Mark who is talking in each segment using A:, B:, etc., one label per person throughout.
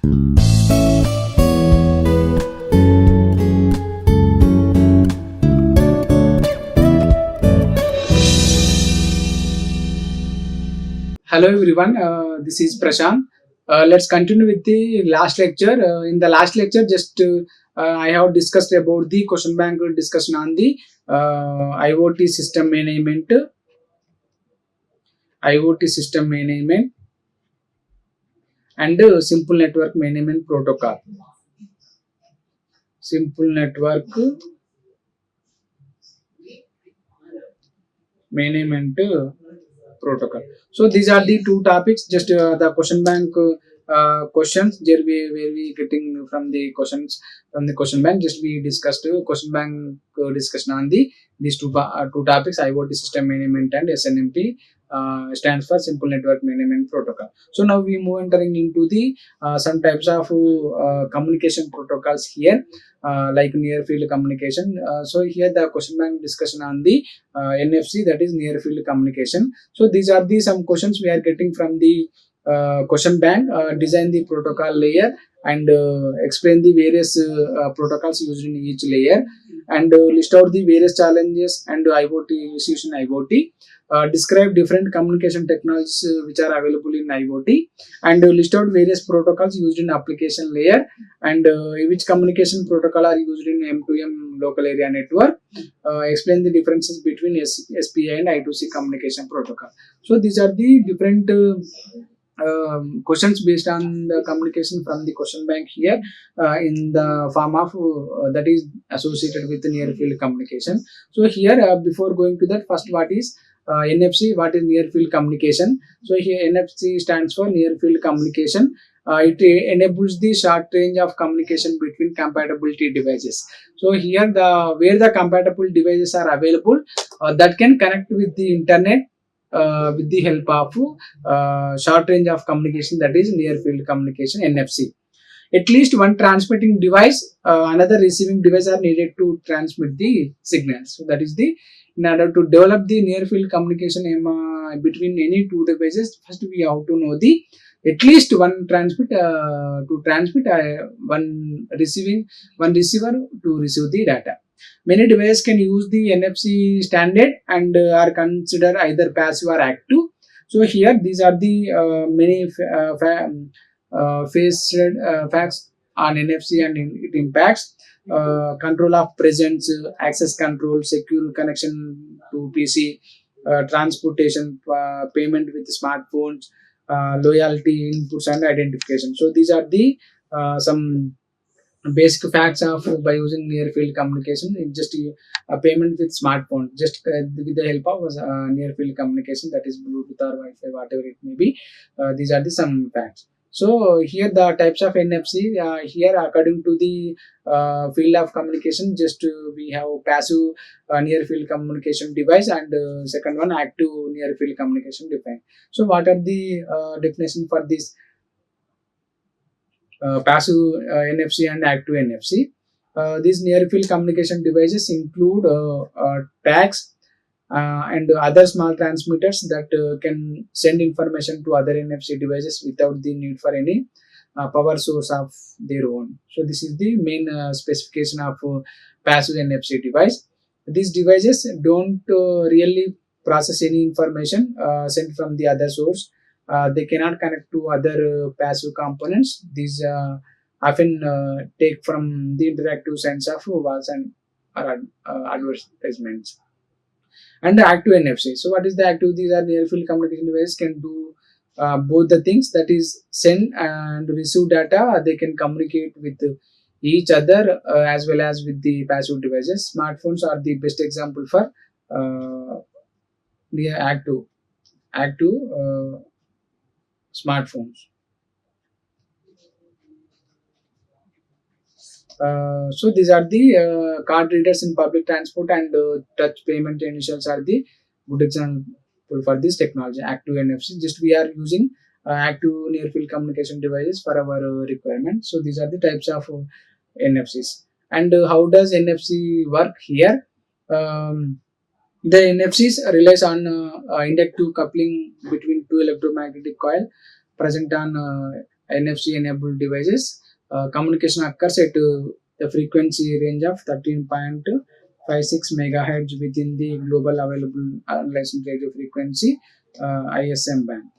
A: Hello everyone, this is Prashanth. Let's continue with the last lecture. In the last lecture, I have discussed about the question bank discussion on the IoT system management, and simple network management protocol. Simple network management protocol. So these are the two topics. Just the question bank questions where we getting from the questions from the question bank. Just we discussed question bank discussion on these two topics: IoT system management and SNMP. Stands for Simple Network Management Protocol. So now we move entering into the some types of communication protocols here, like near field communication. So here the question bank discussion on the NFC, that is near field communication. So these are the some questions we are getting from the question bank. Design the protocol layer and explain the various protocols used in each layer, and list out the various challenges and IoT issues in IoT. Describe different communication technologies which are available in IoT, and list out various protocols used in application layer, and which communication protocol are used in M2M local area network. Explain the differences between SPI and I2C communication protocol. So these are the different questions based on the communication from the question bank here, in the form of that is associated with the near field communication. So here before going to that, first what is NFC, what is near field communication? So here NFC stands for near field communication. It enables the short range of communication between compatibility devices. So here where the compatible devices are available, that can connect with the internet with the help of short range of communication, that is near field communication, NFC. At least one transmitting device, another receiving device are needed to transmit the signals. So that is in order to develop the near field communication between any two devices, first we have to know the at least one one receiver to receive the data. Many devices can use the NFC standard and are considered either passive or active. So here these are the many facts on NFC and it impacts. Control of presence, access control, secure connection to PC, transportation, payment with smartphones, loyalty inputs and identification. So these are the some basic facts of by using near field communication. It's just a payment with smartphone, just with the help of near field communication, that is Bluetooth or Wi-Fi, whatever it may be. These are the some facts. So here the types of NFC, here according to the field of communication, just we have passive near field communication device, and second one active near field communication device. So what are the definition for this passive NFC and active NFC? These near field communication devices include tags and other small transmitters that can send information to other NFC devices without the need for any power source of their own. So this is the main specification of passive NFC device. These devices don't really process any information sent from the other source. They cannot connect to other passive components. These often take from the interactive sense of walls and advertisements. And the active NFC. So what is the active? These are near field communication devices can do both the things, that is send and receive data. They can communicate with each other as well as with the passive devices. Smartphones are the best example for the active smartphones. So these are the card readers in public transport, and touch payment initials are the good example for this technology, active NFC. Just we are using active near field communication devices for our requirement. So these are the types of NFCs. And how does NFC work here? The NFCs relies on inductive coupling between two electromagnetic coil present on NFC enabled devices. Communication occurs at the frequency range of 13.56 megahertz within the global available unlicensed radio frequency ISM band,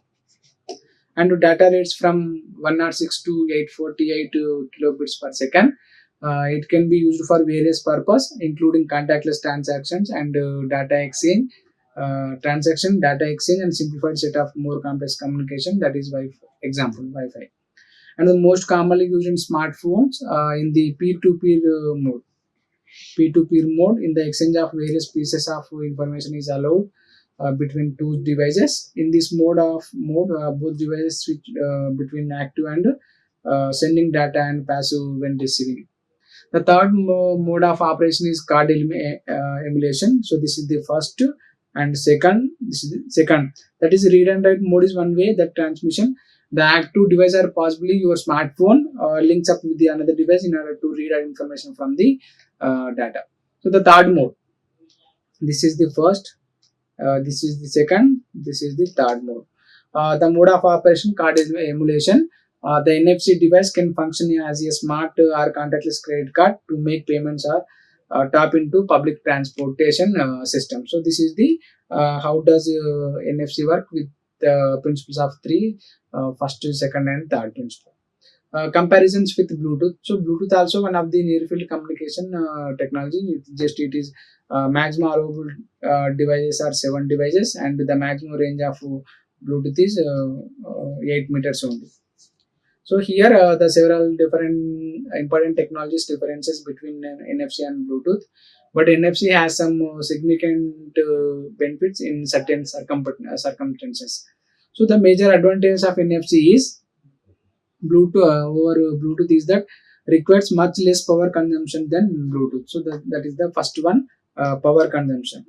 A: and data rates from 106 to 848 kilobits per second. It can be used for various purposes, including contactless transactions and data exchange, and simplified set of more complex communication. That is Wi-Fi, and the most commonly used in smartphones in the peer-to-peer mode. Peer-to-peer mode, in the exchange of various pieces of information is allowed between two devices. In this mode, both devices switch between active and sending data and passive when receiving. The third mode of operation is card emulation. So this is the first, and second. This is the second. That is read and write mode is one way that transmission. The active device or possibly your smartphone links up with the another device in order to read information from the data. So the third mode. This is the first. This is the second. This is the third mode. The mode of operation card is emulation. The NFC device can function as a smart or contactless credit card to make payments or tap into public transportation system. So this is the how does NFC work with the principles of three, first, second, and third principle. Comparisons with Bluetooth. So Bluetooth also one of the near field communication technology. It is maximum allowable devices are 7 devices, and the maximum range of Bluetooth is 8 meters only. So here the several different important technologies differences between NFC and Bluetooth, but NFC has some significant benefits in certain circumstances. So the major advantage of NFC is Bluetooth is that requires much less power consumption than Bluetooth. So that is the first one, power consumption.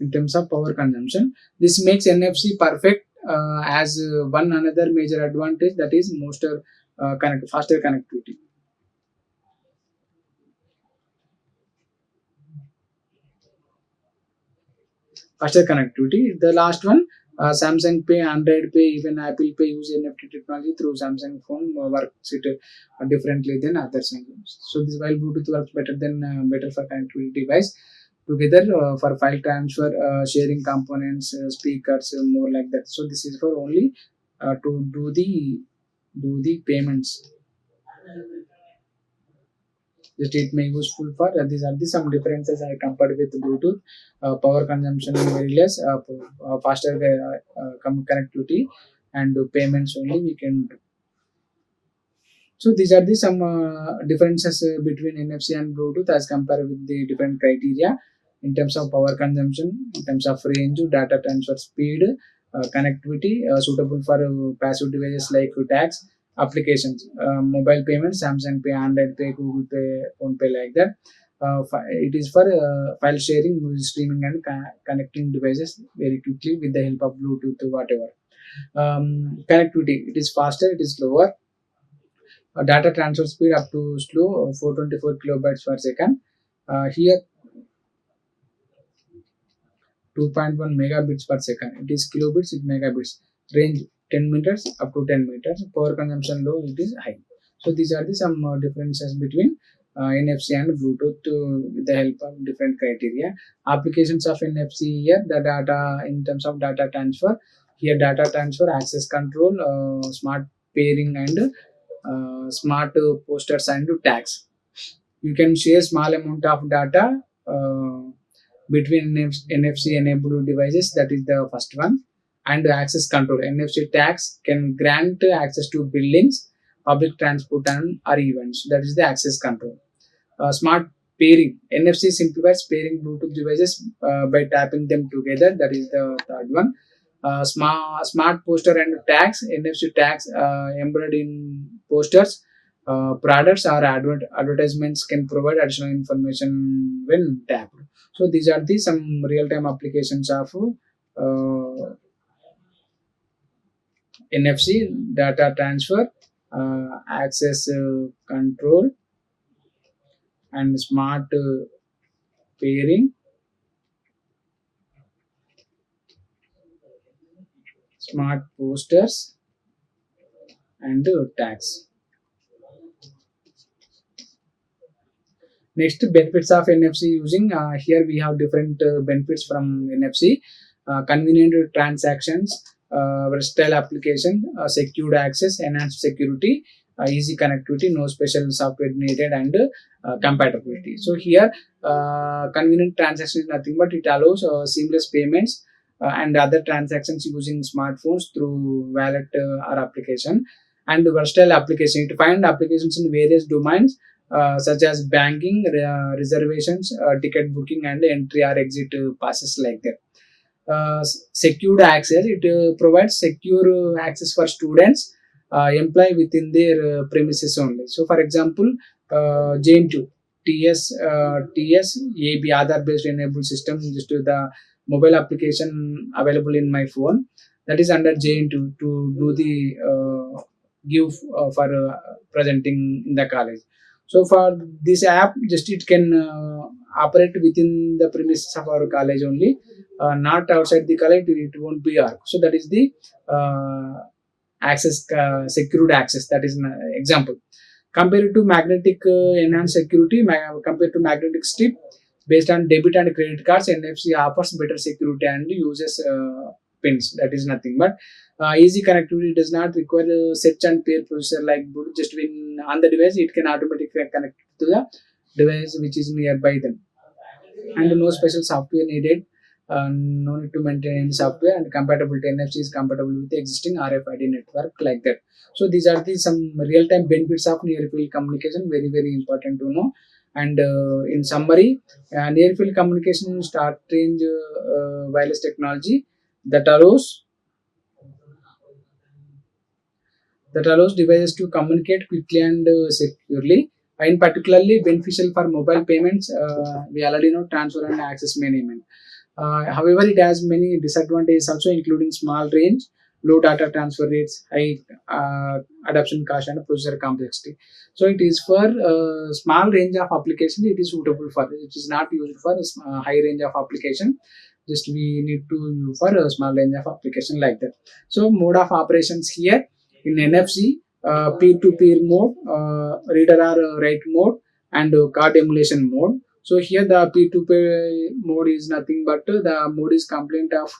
A: In terms of power consumption, this makes NFC perfect as one another major advantage, that is faster connectivity. Faster connectivity. The last one, Samsung Pay, Android Pay, even Apple Pay use NFC technology through Samsung phone works it differently than other systems. So this while Bluetooth works better for connectivity device together for file transfer, sharing components, speakers, more like that. So this is for only to do the payments. Just it may useful for these are the some differences I compared with Bluetooth. Power consumption is very less, faster connectivity, and payments only we can do. So these are the some differences between NFC and Bluetooth as compared with the different criteria in terms of power consumption, in terms of range, data transfer speed, connectivity, suitable for passive devices like tags, applications, mobile payments, Samsung Pay, Android Pay, Google Pay, Phone Pay, like that. It is for file sharing, music streaming, and connecting devices very quickly with the help of Bluetooth, whatever. Connectivity, it is faster, it is slower. Data transfer speed up to slow, 424 kilobytes per second. Here 2.1 megabits per second. It is kilobits, it megabits. Range 10 meters up to 10 meters. Power consumption low, it is high. So these are the some differences between NFC and Bluetooth with the help of different criteria. Applications of NFC here, the data in terms of data transfer. Here data transfer, access control, smart pairing, and smart posters and tags. You can share small amount of data between NFC enabled devices. That is the first one. And access control. NFC tags can grant access to buildings, public transport, and or events. That is the access control. Smart pairing. NFC simplifies pairing Bluetooth devices by tapping them together. That is the third one. Smart poster and tags. NFC tags embedded in posters, products, or advertisements can provide additional information when tapped. So these are the some real-time applications of NFC: data transfer, access control, and smart pairing, smart posters and tags. Next, benefits of NFC using. Here we have different benefits from NFC. Convenient transactions, versatile application, secured access, enhanced security, easy connectivity, no special software needed, and compatibility. So here, convenient transaction is nothing but it allows seamless payments and other transactions using smartphones through wallet or application. And versatile application, it find applications in various domains such as banking, reservations, ticket booking, and entry or exit passes like that. Secured access, it provides secure access for students employed within their premises only. So, for example, JN2 TS AB Aadhaar based enabled system, just the mobile application available in my phone, that is under JN2 to do the give for presenting in the college. So for this app, just it can operate within the premises of our college only, not outside the college. It won't be ARC. So that is the access, secured access. That is an example. Compared to magnetic enhanced security, compared to magnetic strip, based on debit and credit cards, NFC offers better security and uses pins. That is nothing but easy connectivity, does not require a set and pair processor like Bluetooth. Just when on the device, it can automatically connect to the device which is nearby them, and no special software needed. No need to maintain any software, and compatibility, NFC is compatible with the existing RFID network like that. So these are the some real-time benefits of near-field communication. Very very important to know. And in summary, near-field communication start range wireless technology that allows devices to communicate quickly and securely. In particularly beneficial for mobile payments, we already know transfer and access management. However, it has many disadvantages also, including small range, low data transfer rates, high adoption cost, and processor complexity. So it is for small range of application. It is suitable for. It is not used for high range of application. Just we need to use for a small range of application like that. So mode of operations here in NFC, peer-to-peer mode, reader or write mode, and card emulation mode. So here the P2P mode is nothing but the mode is component of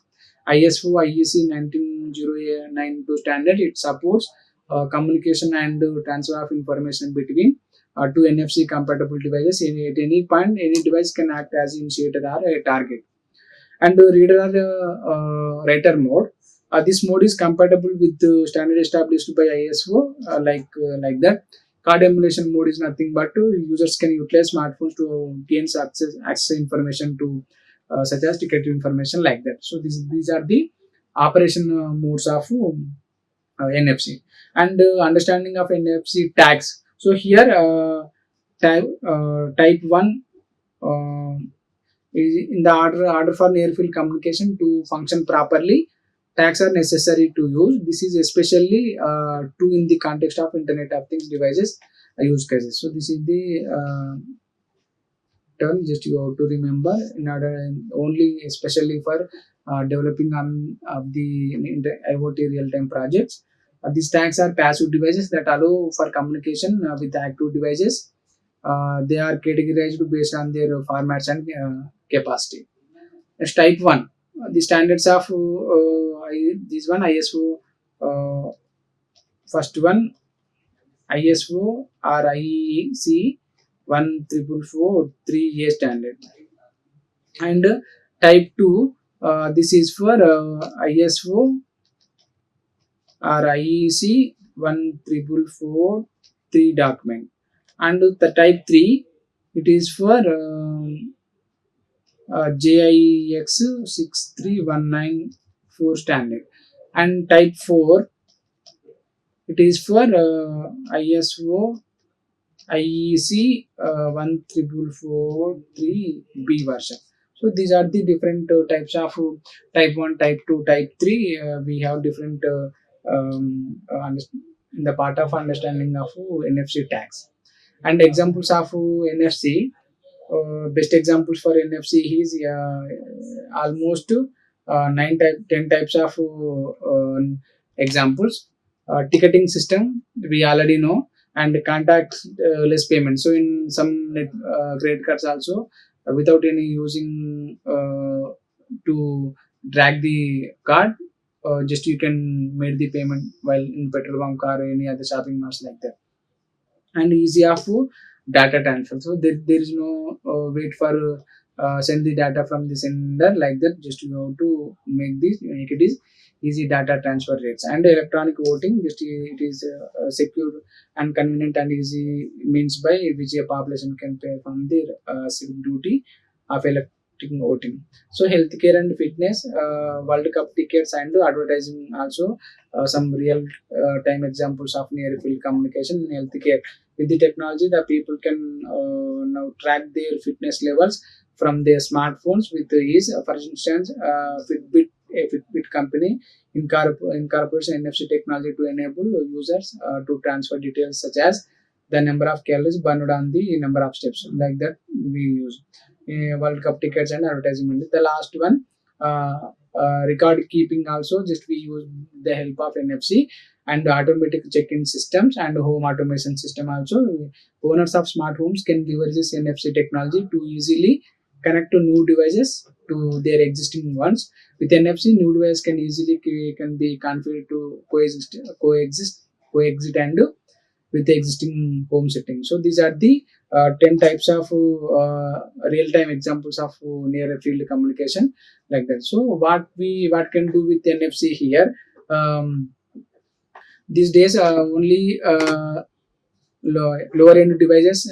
A: ISO IEC 19092 standard. It supports communication and transfer of information between two NFC compatible devices. At any point, any device can act as initiator or a target. And reader or writer mode. This mode is compatible with the standard established by ISO, like that. Card emulation mode is nothing but users can utilize smartphones to gain access information to such as ticket information like that. So these are the operation modes of NFC, and understanding of NFC tags. So here type 1 is in the order for near field communication to function properly. Tags are necessary to use. This is especially true in the context of Internet of Things devices use cases. So this is the term just you have to remember in order only especially for developing the IoT real-time projects. These tags are passive devices that allow for communication with active devices. They are categorized based on their formats and capacity. Next, type 1. The standards of this one ISO, first one ISO or IEC 14443A standard, and type 2, this is for ISO or IEC 14443 document, and the type 3, it is for JIX 63194 standard, and type 4, it is for ISO IEC 14443B version. So these are the different types of type 1, type 2, type 3. We have different in the part of understanding of NFC tags. And examples of NFC, best examples for NFC is almost 10 types of examples. Ticketing system we already know, and contactless payment. So in some credit cards also, without any using to drag the card, just you can make the payment while in petrol bunk or any other shopping malls like that. And easy of data transfer. So there is no wait for send the data from the sender like that. Just you have to make it is easy data transfer rates. And electronic voting, just it is secure and convenient and easy means by which a population can pay from their civic duty of electronic voting. So healthcare and fitness, World Cup tickets and advertising also, some real time examples of near field communication in healthcare. With the technology, the people can now track their fitness levels from their smartphones with ease. For instance, a Fitbit company incorporates NFC technology to enable users to transfer details such as the number of calories burned on the number of steps. Like that, we use World Cup tickets and advertisement. The last one, record keeping also, just we use the help of NFC and automatic check-in systems and home automation system also. Owners of smart homes can leverage this NFC technology to easily connect to new devices to their existing ones. With NFC, new device can be configured to coexist and with the existing home settings. So these are the 10 types of real-time examples of near field communication like that. So what can do with NFC here? These days, only lower end devices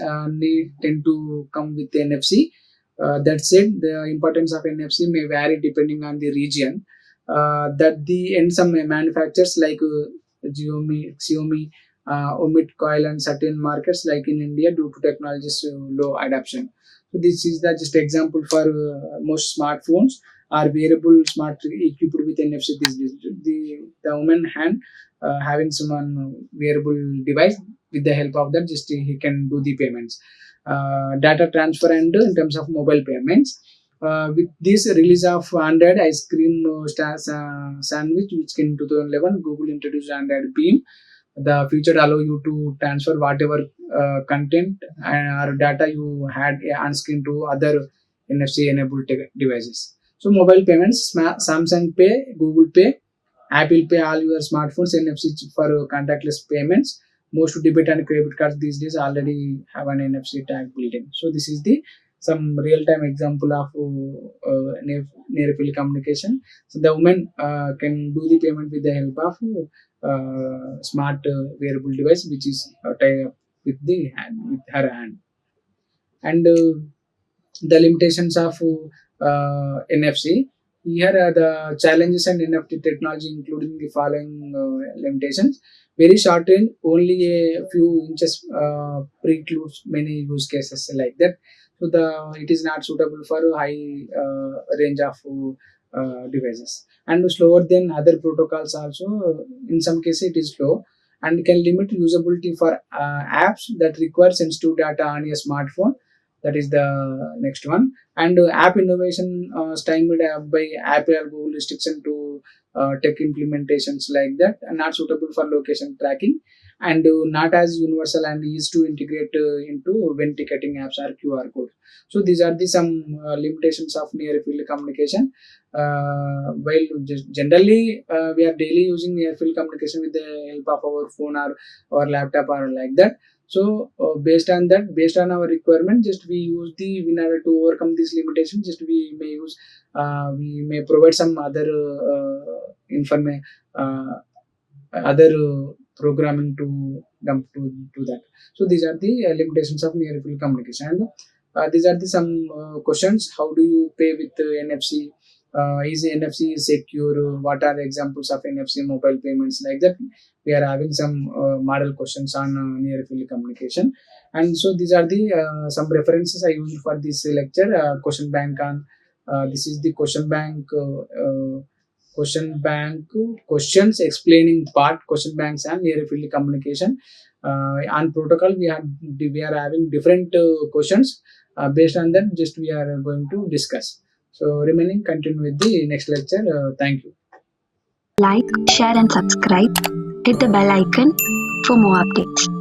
A: tend to come with NFC. That said, the importance of NFC may vary depending on the region. That the and some manufacturers like Xiaomi omit coil and certain markets like in India due to technology's low adoption. So this is the just example for most smartphones are wearable smart equipped with NFC. The woman hand having some wearable device, with the help of that just he can do the payments, data transfer, and in terms of mobile payments. With this release of Android ice cream sandwich, which came in 2011, Google introduced Android Beam. The feature allow you to transfer whatever content or data you had on screen to other NFC enabled devices. So mobile payments, Samsung Pay, Google Pay, Apple Pay, all your smartphones NFC chip for contactless payments. Most debit and credit cards these days already have an NFC tag built in. So this is the some real-time example of near field communication. So the woman can do the payment with the help of smart wearable device, which is tied up with the hand, with her hand. And the limitations of NFC. Here are the challenges and NFT technology, including the following limitations. Very short range, only a few inches precludes many use cases like that. So it is not suitable for high range of devices, and slower than other protocols also. In some cases, it is slow and can limit usability for apps that require sensitive data on a smartphone. That is the next one. And app innovation stymied by Apple or Google restriction to tech implementations like that, and not suitable for location tracking, and not as universal and easy to integrate into when ticketing apps or QR code. So these are the some limitations of near field communication. While generally we are daily using near field communication with the help of our phone or laptop or like that. So based on our requirement, just we use the in order to overcome this limitation. Just we may provide some other information, other programming to dump to that. So these are the limitations of near field communication. And these are the some questions. How do you pay with NFC? Is NFC secure? What are the examples of NFC mobile payments like that? We are having some model questions on near field communication. And so these are the some references I used for this lecture. Question bank on this is the question bank questions explaining part, question banks and near field communication. On protocol we are having different questions. Based on that, just we are going to discuss. So remaining continue with the next lecture. Thank you.
B: Like, share and subscribe. Hit the bell icon for more updates.